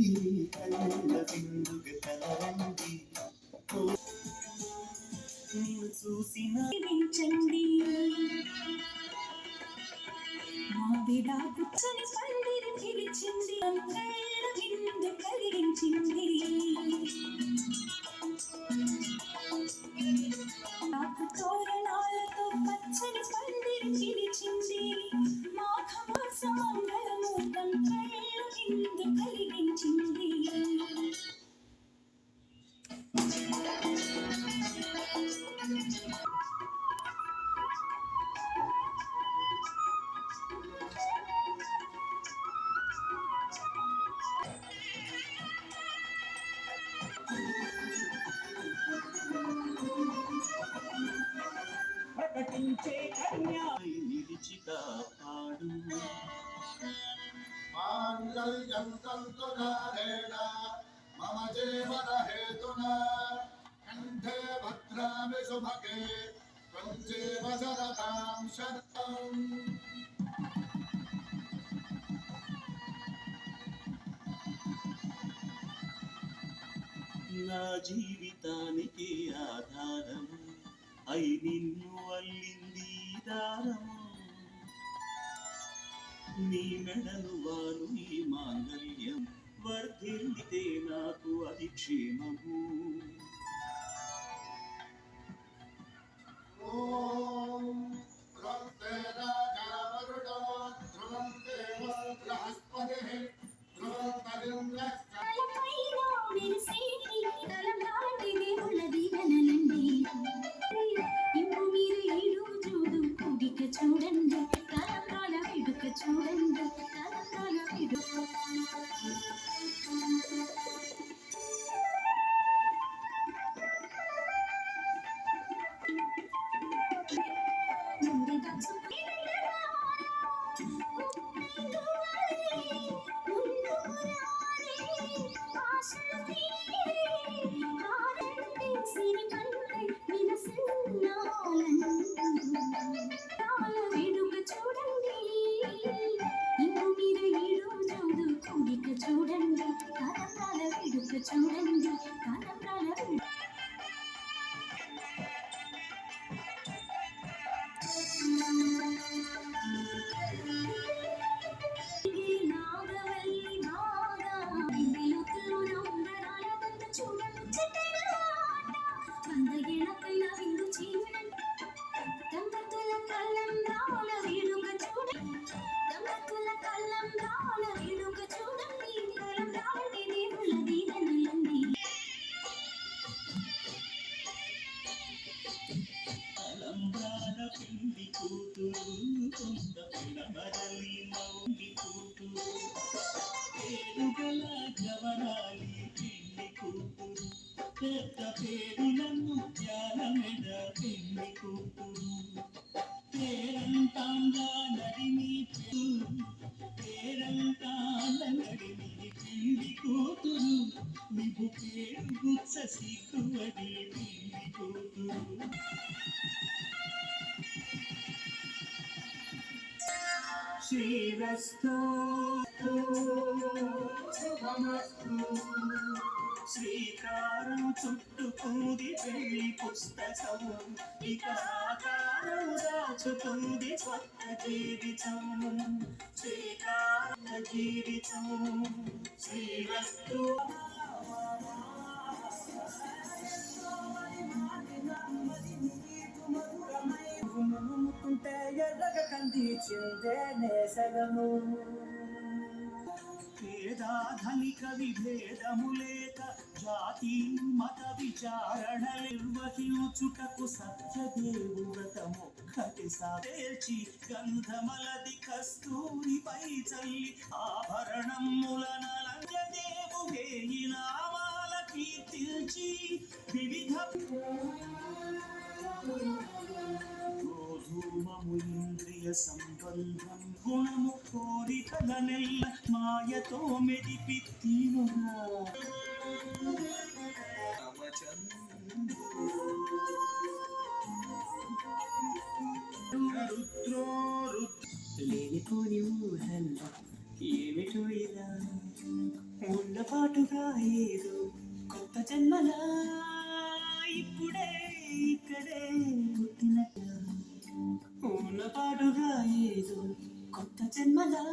కళ్ళ విందుగ కలరండి నిన్ను చూసిన చండి మావిడా కూర్చొని పందిరి పిలిచింది అంగళ్ళ విందు కలిగించింది నాకు తోరణాలతో పచ్చని పందిరి పిలిచింది మాఘమాస మంగళమూర్తం కళ్ళ విందు కలిగించింది ప్రకటించే కన్యా నిలిచి కాపాడు మాంగళ్యం తంతునారేణ మమ జీవన హేతునా కంఠే భద్రామి శుభగే త్వం జీవ శరదాం శతం నా జీవితానికి ఆధారము అయి నిన్ను అల్లింది దారము నీ మెడలు వారు ఈ మాంగళ్యం వర్ధిల్లితే నాకు అది క్షేమము ఓం ధ్రువంతే రాజా వరుడో ధ్రువం దేవ బృహస్పతిః ధ్రువం తదింద్రశ్చ చూడండి తలంబ్రాల వేడుక చూడండి తలంబ్రాల వేడుక చూడండి తలంబ్రాల వేడుక చూడండి తలంబ్రాల వేడుక నాగవల్లి బాగా వెలుతురు ఉంగరాల దండ చూడండి వంద ఏళ్ళకైన విందు చేయడండి దంపతుల కళ్ళంబ్రాల వేడుక చూడండి దంపతుల కళ్ళంబ్రాల వేడుక చూడండి తలంబ్రాలని దేవుళ్ళ దీవెనలండి తలంబ్రాల పిండి కూతురు కొంత పిడమరలి మౌండి కూతురు పేరుగల జవరాలి పిండి కూతురు పెద్ద పేరులను త్యాల మెడ పిండి కూతురు పేరంటాంగా నడిమి పేరంటాండ నడిమి పిండి కూతురు నీవు పేరు గుచ్చ సిగ్గువడి పిండి కూతురు శ్రీరస్తు శుభమస్తు శ్రీకారం చుట్టుకుంది పెళ్లి పుస్తకం ఇక ఆకారం దాచుతుంది కొత్త జీవితం శ్రీకారం జీవితం శ్రీరస్తు నమ్ముకుంటే ఎర్రగ కందిచిందే నేసగము పేదా ధనిక విభేదము లేక జాతి మత విచారణ నిర్వహించుటకు సత్యదేవు వ్రతమొక్కటి సాదేర్చి గంధమలది కస్తూరిపై చల్లి ఆభరణముల నలంజదేవు వేయి నామాల కీర్తించి వివిధ ధూమము ఇంద్రియ సంబంధం గుణము కోరికల నెల్ల మాయతో మెదిపి తీరుగా లేనిపోని ఊహల్లో ఏమిటో ఇలా ఉన్నపాటుగా ఏదో కొత్త జన్మలా ఇప్పుడే ఇక్కడే పుట్టినట్టు ఉన్నపాటుగా ఏదో కొత్త జన్మలా